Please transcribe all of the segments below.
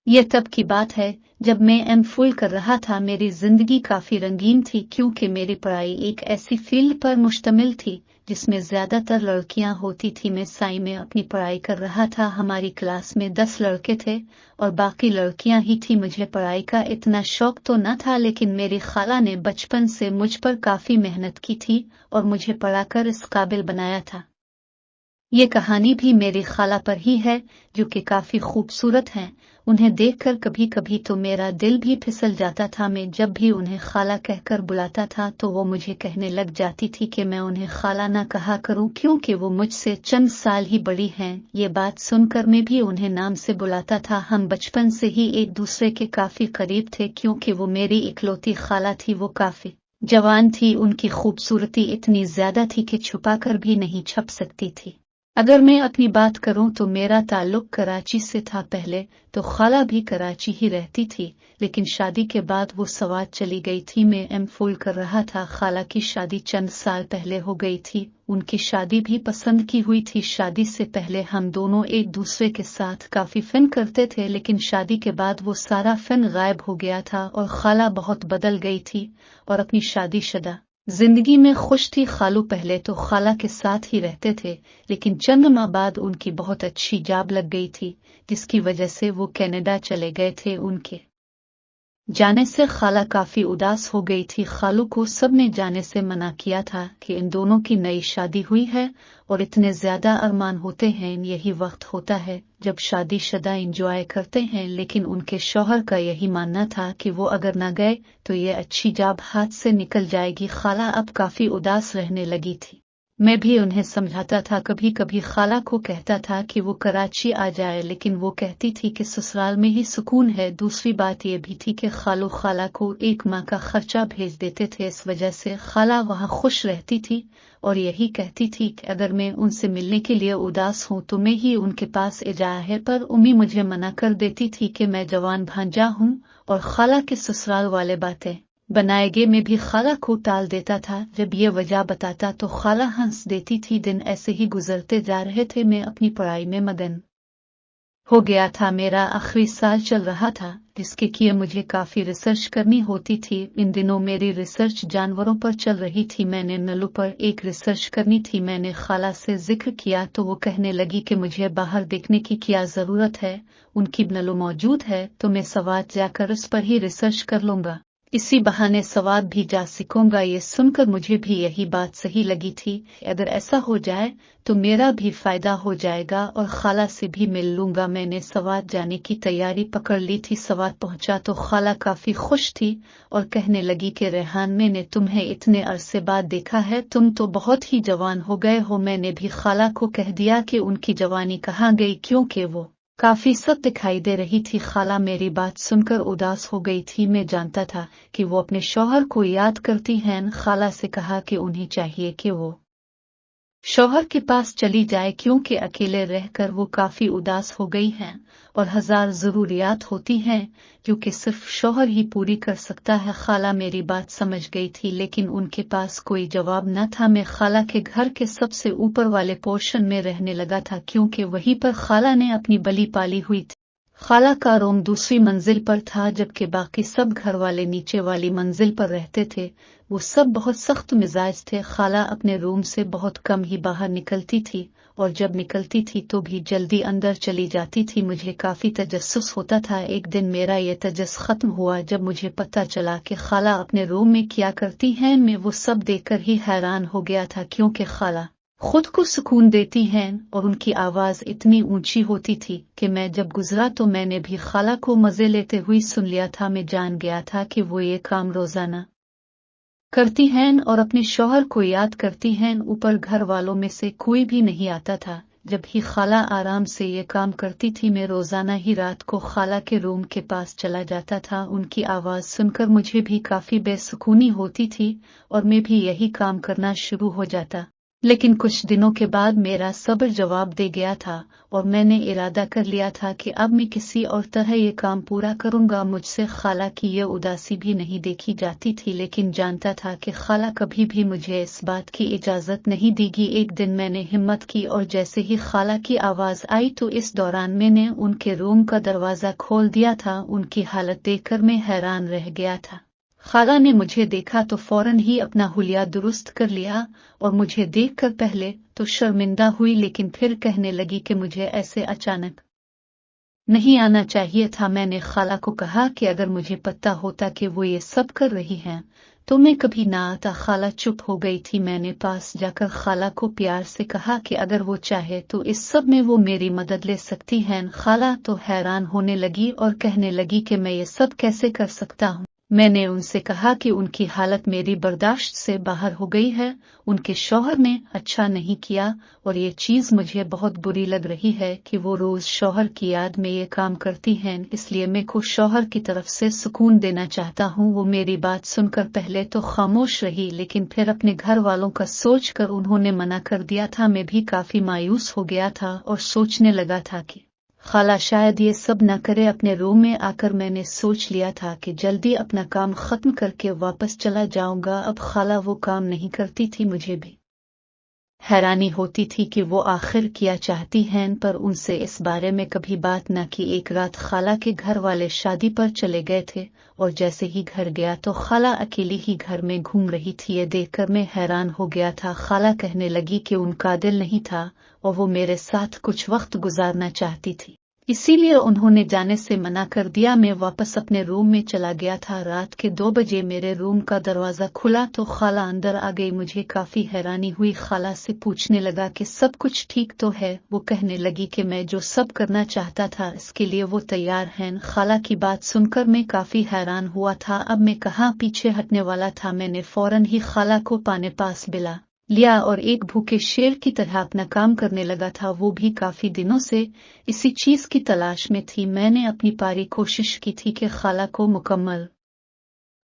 ये तब की बात है जब मैं एम.फिल कर रहा था। मेरी जिंदगी काफी रंगीन थी क्योंकि मेरी पढ़ाई एक ऐसी फील्ड पर मुश्तमिल थी जिसमें ज्यादातर लड़कियां होती थी। मैं साई में अपनी पढ़ाई कर रहा था। हमारी क्लास में 10 लड़के थे और बाकी लड़कियां ही थी। मुझे पढ़ाई का इतना शौक तो न था, लेकिन मेरी खाला ने बचपन से मुझ पर काफी मेहनत की थी और मुझे पढ़ाकर इस काबिल बनाया था। ये कहानी भी मेरी खाला पर ही है, जो कि काफी खूबसूरत हैं। उन्हें देखकर कभी कभी तो मेरा दिल भी फिसल जाता था। मैं जब भी उन्हें खाला कहकर बुलाता था तो वो मुझे कहने लग जाती थी कि मैं उन्हें खाला ना कहा करूं क्योंकि वो मुझसे चंद साल ही बड़ी हैं। ये बात सुनकर मैं भी उन्हें नाम से बुलाता था। हम बचपन से ही एक दूसरे के काफी करीब थे क्योंकि वो मेरी इकलौती खाला थी। वो काफी जवान थी, उनकी खूबसूरती इतनी ज्यादा थी कि छुपाकर भी नहीं छप सकती थी। अगर मैं अपनी बात करूं तो मेरा ताल्लुक कराची से था। पहले तो खाला भी कराची ही रहती थी, लेकिन शादी के बाद वो सवात चली गई थी। मैं एम.फिल कर रहा था। खाला की शादी चंद साल पहले हो गई थी। उनकी शादी भी पसंद की हुई थी। शादी से पहले हम दोनों एक दूसरे के साथ काफी फन करते थे, लेकिन शादी के बाद वो सारा फन गायब हो गया था और खाला बहुत बदल गई थी और अपनी शादीशुदा जिंदगी में खुश थी। खालू पहले तो खाला के साथ ही रहते थे, लेकिन चंद माह बाद उनकी बहुत अच्छी जॉब लग गई थी, जिसकी वजह से वो कनाडा चले गए थे। उनके जाने से खाला काफी उदास हो गई थी। खालू को सब ने जाने से मना किया था कि इन दोनों की नई शादी हुई है और इतने ज्यादा अरमान होते हैं। यही वक्त होता है जब शादीशुदा एंजॉय करते हैं, लेकिन उनके शौहर का यही मानना था कि वो अगर न गए तो ये अच्छी जॉब हाथ से निकल जाएगी। खाला अब काफी उदास रहने लगी थी। मैं भी उन्हें समझाता था। कभी कभी खाला को कहता था कि वो कराची आ जाए, लेकिन वो कहती थी कि ससुराल में ही सुकून है। दूसरी बात यह भी थी कि खालू खाला को 1 माह का खर्चा भेज देते थे। इस वजह से खाला वहाँ खुश रहती थी और यही कहती थी कि अगर मैं उनसे मिलने के लिए उदास हूँ तो मैं ही उनके पास जा है। पर उम्मी मुझे मना कर देती थी कि मैं जवान भांजा हूँ और खाला के ससुराल वाले बातें बनाएगे। मैं भी खाला को टाल देता था। जब ये वजह बताता तो खाला हंस देती थी। दिन ऐसे ही गुजरते जा रहे थे। मैं अपनी पढ़ाई में मगन हो गया था। मेरा आखिरी साल चल रहा था, जिसके लिए मुझे काफी रिसर्च करनी होती थी। इन दिनों मेरी रिसर्च जानवरों पर चल रही थी। मैंने नलों पर एक रिसर्च करनी थी। मैंने खाला से जिक्र किया तो वो कहने लगी कि मुझे बाहर देखने की क्या जरूरत है, उनकी नलो मौजूद है तो मैं सवात जाकर उस पर ही रिसर्च कर लूंगा। इसी बहाने सवाब भी जा सीखूंगा। ये सुनकर मुझे भी यही बात सही लगी थी। अगर ऐसा हो जाए तो मेरा भी फायदा हो जाएगा और खाला से भी मिल लूंगा। मैंने सवात जाने की तैयारी पकड़ ली थी। सवात पहुंचा तो खाला काफी खुश थी और कहने लगी कि रेहान, मैंने तुम्हें इतने अरसे बाद देखा है, तुम तो बहुत ही जवान हो गए हो। मैंने भी खाला को कह दिया कि उनकी जवानी कहाँ गई, क्योंकि वो काफी सख्त दिखाई दे रही थी। खाला मेरी बात सुनकर उदास हो गई थी। मैं जानता था कि वो अपने शौहर को याद करती हैं। खाला से कहा कि उन्हें चाहिए कि वो शौहर के पास चली जाए क्योंकि अकेले रहकर वो काफी उदास हो गई हैं और हजार जरूरियात होती हैं जो कि सिर्फ शौहर ही पूरी कर सकता है। खाला मेरी बात समझ गई थी, लेकिन उनके पास कोई जवाब न था। मैं खाला के घर के सबसे ऊपर वाले पोर्शन में रहने लगा था क्योंकि वहीं पर खाला ने अपनी बली पाली हुई थी। खाला का रूम दूसरी मंजिल पर था, जबकि बाकी सब घर वाले नीचे वाली मंजिल पर रहते थे। वो सब बहुत सख्त मिजाज थे। खाला अपने रूम से बहुत कम ही बाहर निकलती थी और जब निकलती थी तो भी जल्दी अंदर चली जाती थी। मुझे काफी तजस्सुस होता था। एक दिन मेरा ये तजस्सुस खत्म हुआ जब मुझे पता चला कि खाला अपने रूम में क्या करती हैं। मैं वो सब देखकर ही हैरान हो गया था क्योंकि खाला खुद को सुकून देती हैं और उनकी आवाज इतनी ऊंची होती थी कि मैं जब गुजरा तो मैंने भी खाला को मजे लेते हुए सुन लिया था। मैं जान गया था कि वो ये काम रोजाना करती हैं और अपने शौहर को याद करती हैं। ऊपर घर वालों में से कोई भी नहीं आता था। जब ही खाला आराम से ये काम करती थी, मैं रोजाना ही रात को खाला के रूम के पास चला जाता था। उनकी आवाज सुनकर मुझे भी काफी बेसुकूनी होती थी और मैं भी यही काम करना शुरू हो जाता। लेकिन कुछ दिनों के बाद मेरा सब्र जवाब दे गया था और मैंने इरादा कर लिया था कि अब मैं किसी और तरह ये काम पूरा करूंगा। मुझसे खाला की ये उदासी भी नहीं देखी जाती थी, लेकिन जानता था कि खाला कभी भी मुझे इस बात की इजाजत नहीं देगी। एक दिन मैंने हिम्मत की और जैसे ही खाला की आवाज आई तो इस दौरान मैंने उनके रूम का दरवाजा खोल दिया था। उनकी हालत देखकर मैं हैरान रह गया था। खाला ने मुझे देखा तो फौरन ही अपना हुलिया दुरुस्त कर लिया और मुझे देखकर पहले तो शर्मिंदा हुई, लेकिन फिर कहने लगी कि मुझे ऐसे अचानक नहीं आना चाहिए था। मैंने खाला को कहा कि अगर मुझे पता होता कि वो ये सब कर रही हैं तो मैं कभी ना आता। खाला चुप हो गई थी। मैंने पास जाकर खाला को प्यार से कहा कि अगर वो चाहे तो इस सब में वो मेरी मदद ले सकती हैं। खाला तो हैरान होने लगी और कहने लगी कि मैं ये सब कैसे कर सकता हूँ। मैंने उनसे कहा कि उनकी हालत मेरी बर्दाश्त से बाहर हो गई है। उनके शौहर ने अच्छा नहीं किया और ये चीज मुझे बहुत बुरी लग रही है कि वो रोज शौहर की याद में ये काम करती हैं, इसलिए मैं खुद शौहर की तरफ से सुकून देना चाहता हूँ। वो मेरी बात सुनकर पहले तो खामोश रही, लेकिन फिर अपने घर वालों का सोचकर उन्होंने मना कर दिया था। मैं भी काफी मायूस हो गया था और सोचने लगा था कि खाला शायद ये सब न करे। अपने रूम में आकर मैंने सोच लिया था कि जल्दी अपना काम खत्म करके वापस चला जाऊंगा। अब खाला वो काम नहीं करती थी। मुझे भी हैरानी होती थी कि वो आखिर क्या चाहती हैं, पर उनसे इस बारे में कभी बात न की। एक रात खाला के घर वाले शादी पर चले गए थे और जैसे ही घर गया तो खाला अकेली ही घर में घूम रही थी। ये देखकर मैं हैरान हो गया था। खाला कहने लगी कि उनका दिल नहीं था और वो मेरे साथ कुछ वक्त गुजारना चाहती थी, इसीलिए उन्होंने जाने से मना कर दिया। मैं वापस अपने रूम में चला गया था। रात के 2 बजे मेरे रूम का दरवाजा खुला तो खाला अंदर आ गई। मुझे काफी हैरानी हुई। खाला से पूछने लगा कि सब कुछ ठीक तो है। वो कहने लगी कि मैं जो सब करना चाहता था इसके लिए वो तैयार हैं। खाला की बात सुनकर मैं काफी हैरान हुआ था। अब मैं कहाँ पीछे हटने वाला था। मैंने फौरन ही खाला को पाने पास बिला लिया और एक भूखे शेर की तरह अपना काम करने लगा था। वो भी काफी दिनों से इसी चीज की तलाश में थी। मैंने अपनी पारी कोशिश की थी कि खाला को मुकम्मल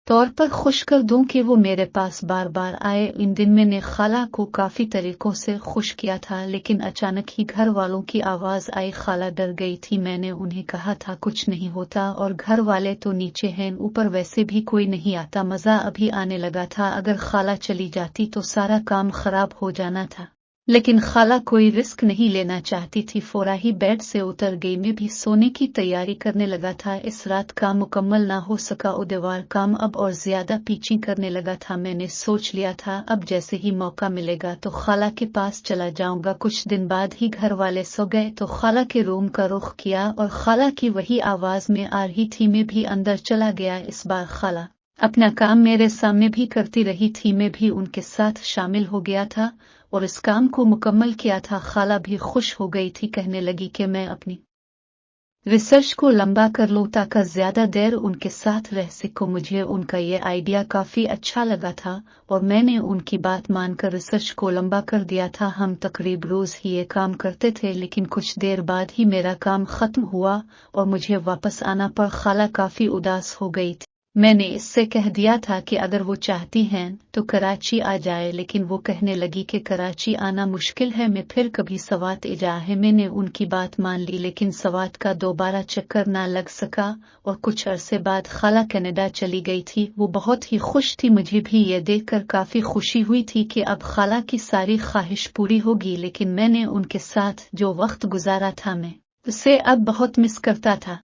तौर पर खुश कर दूं कि वो मेरे पास बार बार आए। इन दिन मैंने खाला को काफी तरीकों से खुश किया था, लेकिन अचानक ही घर वालों की आवाज आई। खाला डर गई थी। मैंने उन्हें कहा था कुछ नहीं होता और घर वाले तो नीचे हैं, ऊपर वैसे भी कोई नहीं आता। मजा अभी आने लगा था। अगर खाला चली जाती तो सारा काम खराब हो जाना था, लेकिन खाला कोई रिस्क नहीं लेना चाहती थी। फौरा ही बेड से उतर गई। मैं भी सोने की तैयारी करने लगा था। इस रात काम मुकम्मल ना हो सका। उदेवार काम अब और ज्यादा पीछी करने लगा था। मैंने सोच लिया था अब जैसे ही मौका मिलेगा तो खाला के पास चला जाऊंगा। कुछ दिन बाद ही घर वाले सो गए तो खाला के रूम का रुख किया और खाला की वही आवाज में आ रही थी। मैं भी अंदर चला गया। इस बार खाला अपना काम मेरे सामने भी करती रही थी। मैं भी उनके साथ शामिल हो गया था और इस काम को मुकम्मल किया था। खाला भी खुश हो गई थी। कहने लगी कि मैं अपनी रिसर्च को लंबा कर लूं ताकि ज्यादा देर उनके साथ रह सकूं। मुझे उनका ये आइडिया काफी अच्छा लगा था और मैंने उनकी बात मानकर रिसर्च को लंबा कर दिया था। हम तकरीब रोज ही ये काम करते थे, लेकिन कुछ देर बाद ही मेरा काम खत्म हुआ और मुझे वापस आना पड़ा। खाला काफी उदास हो गई थी। मैंने इससे कह दिया था कि अगर वो चाहती हैं तो कराची आ जाए, लेकिन वो कहने लगी कि कराची आना मुश्किल है, मैं फिर कभी सवात इजा है। मैंने उनकी बात मान ली, लेकिन सवात का दोबारा चक्कर ना लग सका और कुछ अरसे बाद खाला कनाडा चली गई थी। वो बहुत ही खुश थी। मुझे भी ये देखकर काफी खुशी हुई थी कि अब खाला की सारी ख्वाहिश पूरी होगी, लेकिन मैंने उनके साथ जो वक्त गुजारा था मैं उसे अब बहुत मिस करता था।